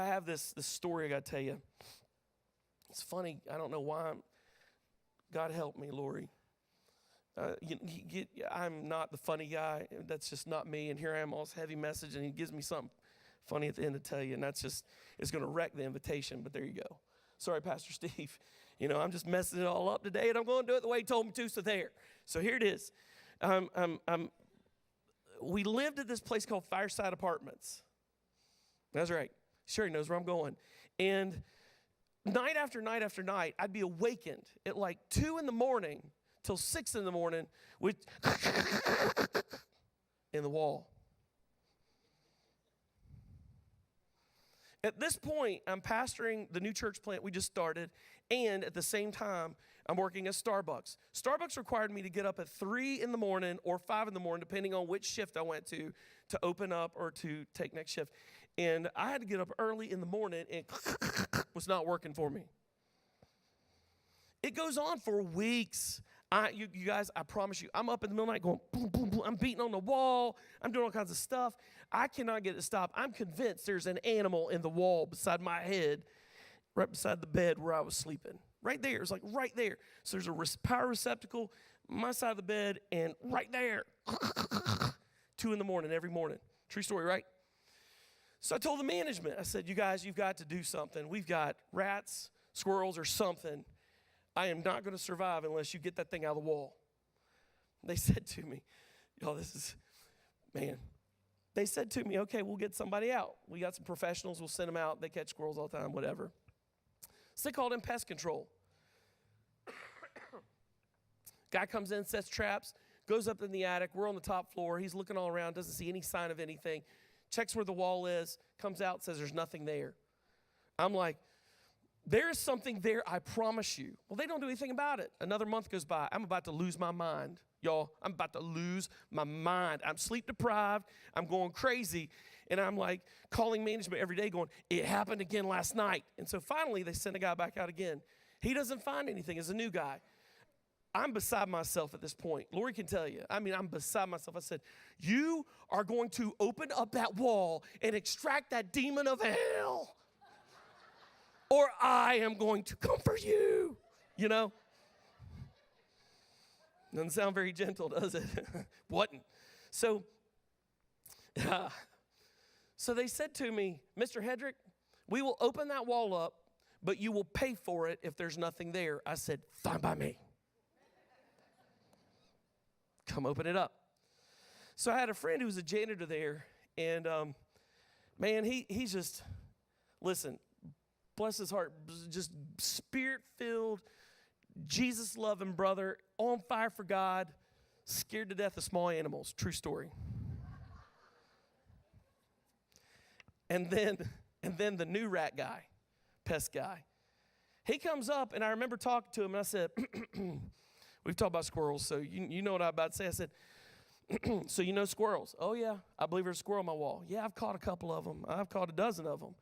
have this story I got to tell you. It's funny. I don't know why. God help me, Lori. I'm not the funny guy. That's just not me. And here I am, all this heavy message, and he gives me something funny at the end to tell you, and that's just, it's going to wreck the invitation, but there you go. Sorry, Pastor Steve. I'm just messing it all up today, and I'm going to do it the way he told me to, so there. So here it is. We lived at this place called Fireside Apartments. That's right. Sure, he knows where I'm going. And night after night after night, I'd be awakened at like 2 in the morning till 6 in the morning with in the wall. At this point, I'm pastoring the new church plant we just started, and at the same time, I'm working at Starbucks. Starbucks required me to get up at 3 in the morning or 5 in the morning, depending on which shift I went to open up or to take next shift. And I had to get up early in the morning, and was not working for me. It goes on for weeks. You guys, I promise you, I'm up in the middle of the night going, boom, boom, boom. I'm beating on the wall. I'm doing all kinds of stuff. I cannot get it to stop. I'm convinced there's an animal in the wall beside my head, right beside the bed where I was sleeping. Right there. It's like right there. So there's a power receptacle, my side of the bed, and right there. 2 in the morning every morning. True story, right? So I told the management, I said, you guys, you've got to do something. We've got rats, squirrels, or something. I am not going to survive unless you get that thing out of the wall. They said to me, They said to me, okay, we'll get somebody out. We got some professionals. We'll send them out. They catch squirrels all the time, whatever. So they called in pest control. Guy comes in, sets traps, goes up in the attic. We're on the top floor. He's looking all around, doesn't see any sign of anything. Checks where the wall is, comes out, says there's nothing there. I'm like, there is something there, I promise you. Well, they don't do anything about it. Another month goes by. I'm about to lose my mind. Y'all, I'm about to lose my mind. I'm sleep deprived. I'm going crazy. And I'm like calling management every day going, it happened again last night. And so finally they send a guy back out again. He doesn't find anything as a new guy. I'm beside myself at this point. Lori can tell you. I'm beside myself. I said, you are going to open up that wall and extract that demon of hell. Or I am going to come for you. Doesn't sound very gentle, does it? Wasn't. So they said to me, Mr. Hedrick, we will open that wall up, but you will pay for it if there's nothing there. I said, fine by me. Come open it up. So I had a friend who was a janitor there, and he's just, listen, bless his heart, just spirit-filled, Jesus-loving brother, on fire for God, scared to death of small animals. True story. And then the new rat guy, pest guy, he comes up, and I remember talking to him, and I said, we've talked about squirrels, so you know what I'm about to say. I said, so you know squirrels? Oh, yeah, I believe there's a squirrel on my wall. Yeah, I've caught a couple of them. I've caught a dozen of them.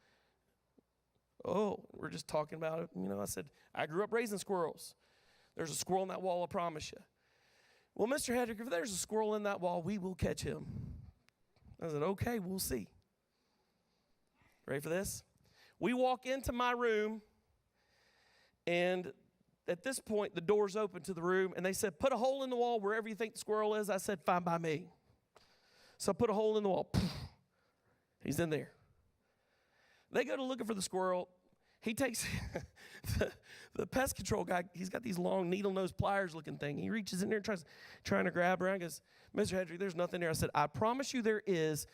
Oh, we're just talking about it. I said, I grew up raising squirrels. There's a squirrel in that wall, I promise you. Well, Mr. Hedrick, if there's a squirrel in that wall, we will catch him. I said, okay, we'll see. Ready for this? We walk into my room, and at this point, the door's open to the room, and they said, put a hole in the wall wherever you think the squirrel is. I said, fine by me. So I put a hole in the wall. He's in there. They go to looking for the squirrel. He takes the pest control guy. He's got these long needle-nose pliers-looking thing. He reaches in there and trying to grab around. He goes, Mr. Hedrick, there's nothing there. I said, I promise you there is.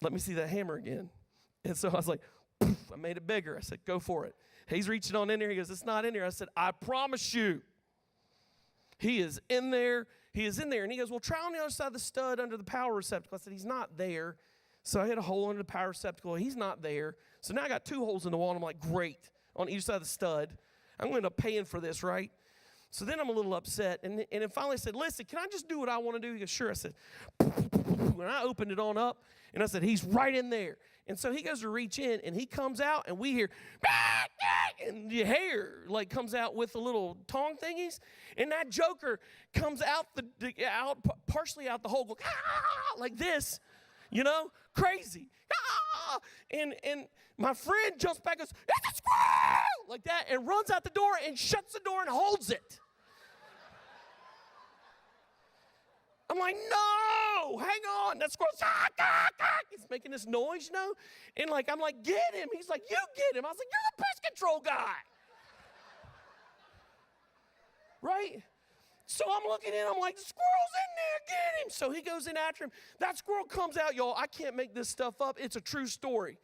Let me see that hammer again. And so I was like, poof, I made it bigger. I said, go for it. He's reaching on in there. He goes, it's not in there. I said, I promise you. He is in there. He is in there. And he goes, well, try on the other side of the stud under the power receptacle. I said, he's not there. So I hit a hole under the power receptacle. He's not there. So now I got 2 holes in the wall, and I'm like, great, on each side of the stud. I'm going to end up paying for this, right? So then I'm a little upset. And then finally I said, listen, can I just do what I want to do? He goes, sure. I said, and I opened it on up, and I said, he's right in there. And so he goes to reach in, and he comes out, and we hear, and the hair like comes out with the little tong thingies, and that joker comes out partially out the hole, like this, crazy. ah! And my friend jumps back and goes, it's a squirrel! Like that, and runs out the door and shuts the door and holds it. I'm like, no, hang on. That squirrel's, he's making this noise, you know? And like, I'm like, get him. He's like, you get him. I was like, you're the pest control guy. Right? So I'm looking in, I'm like, the squirrel's in there, get him. So he goes in after him. That squirrel comes out, y'all. I can't make this stuff up. It's a true story.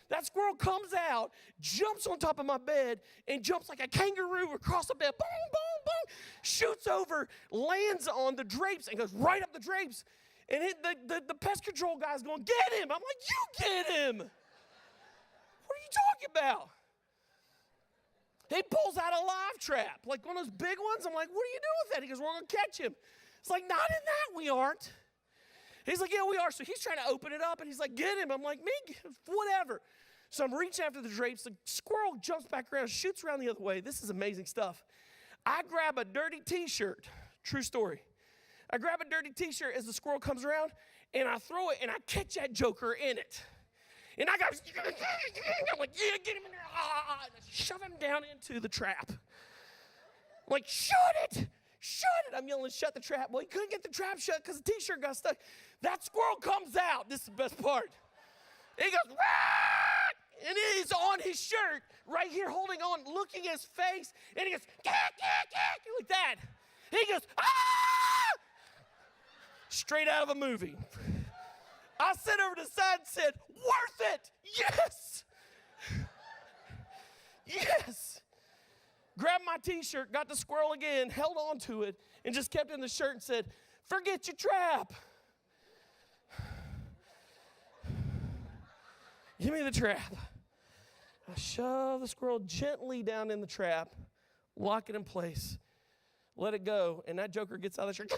That squirrel comes out, jumps on top of my bed, and jumps like a kangaroo across the bed. Boom, boom, boom. Shoots over, lands on the drapes, and goes right up the drapes. And the pest control guy's going, get him. I'm like, you get him. What are you talking about? He pulls out a live trap, like one of those big ones. I'm like, what are you doing with that? He goes, we're going to catch him. It's like, not in that, we aren't. He's like, yeah, we are. So he's trying to open it up, and he's like, get him. I'm like, me, whatever. So I'm reaching after the drapes. The squirrel jumps back around, shoots around the other way. This is amazing stuff. I grab a dirty T-shirt. True story. I grab a dirty T-shirt as the squirrel comes around, and I throw it, and I catch that joker in it. And I go, I'm like, yeah, get him in there. And I shove him down into the trap. I'm like, shut it. Shut it. I'm yelling, shut the trap. Well, he couldn't get the trap shut because the T-shirt got stuck. That squirrel comes out. This is the best part. He goes, Rah! And he's on his shirt right here holding on, looking at his face. And he goes, like that. He goes, ah! Straight out of a movie. I sat over to the side and said, worth it. Yes. Yes. Grabbed my T-shirt, got the squirrel again, held on to it, and just kept it in the shirt and said, forget your trap. Give me the trap. I shove the squirrel gently down in the trap, lock it in place, let it go, and that joker gets out of the shirt. I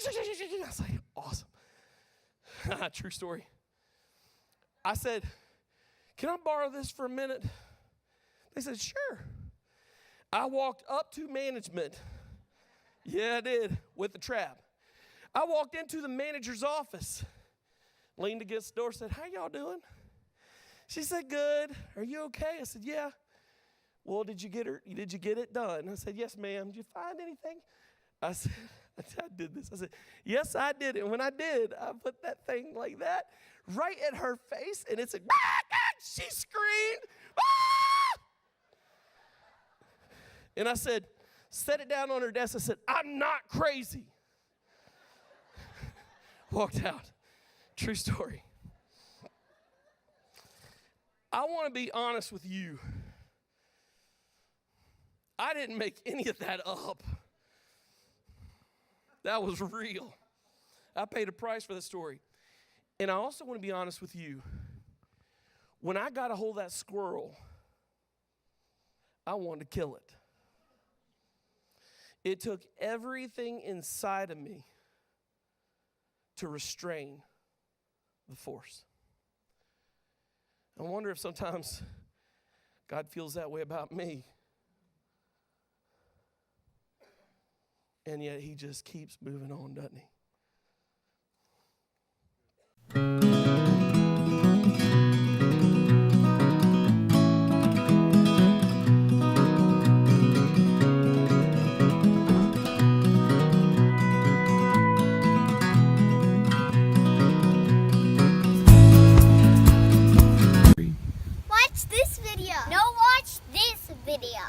was like, awesome. True story. I said, can I borrow this for a minute? They said, sure. I walked up to management. Yeah, I did, with the trap. I walked into the manager's office, leaned against the door, said, how y'all doing? She said, good. Are you okay? I said, yeah. Well, did you get it done? I said, yes, ma'am. Did you find anything? I said, I did this. I said, yes, I did it. And when I did, I put that thing like that right at her face, and it said, she screamed, ah! And I said, set it down on her desk. I said, I'm not crazy. Walked out. True story. I want to be honest with you. I didn't make any of that up. That was real. I paid a price for the story. And I also want to be honest with you. When I got a hold of that squirrel, I wanted to kill it. It took everything inside of me to restrain the force. I wonder if sometimes God feels that way about me. And yet he just keeps moving on, doesn't he? Watch this video. No, watch this video.